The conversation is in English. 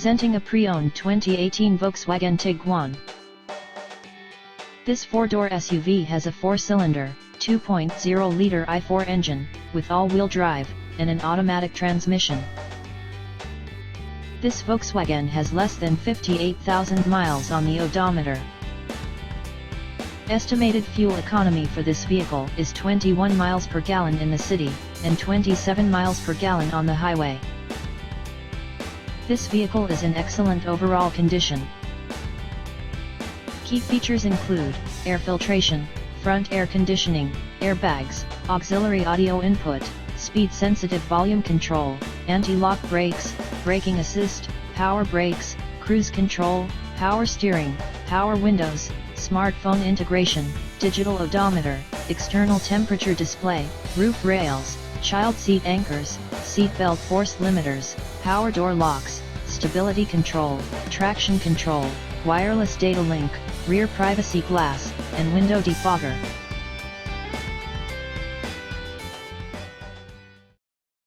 Presenting a pre-owned 2018 Volkswagen Tiguan. This four-door SUV has a four-cylinder, 2.0-liter i4 engine, with all-wheel drive, and an automatic transmission. This Volkswagen has less than 58,000 miles on the odometer. Estimated fuel economy for this vehicle is 21 miles per gallon in the city, and 27 miles per gallon on the highway. This vehicle is in excellent overall condition. Key features include air filtration, front air conditioning, airbags, auxiliary audio input, speed-sensitive volume control, anti-lock brakes, braking assist, power brakes, cruise control, power steering, power windows, smartphone integration, digital odometer, external temperature display, roof rails, child seat anchors, seat belt force limiters, power door locks, stability control, traction control, wireless data link, rear privacy glass, and window defogger.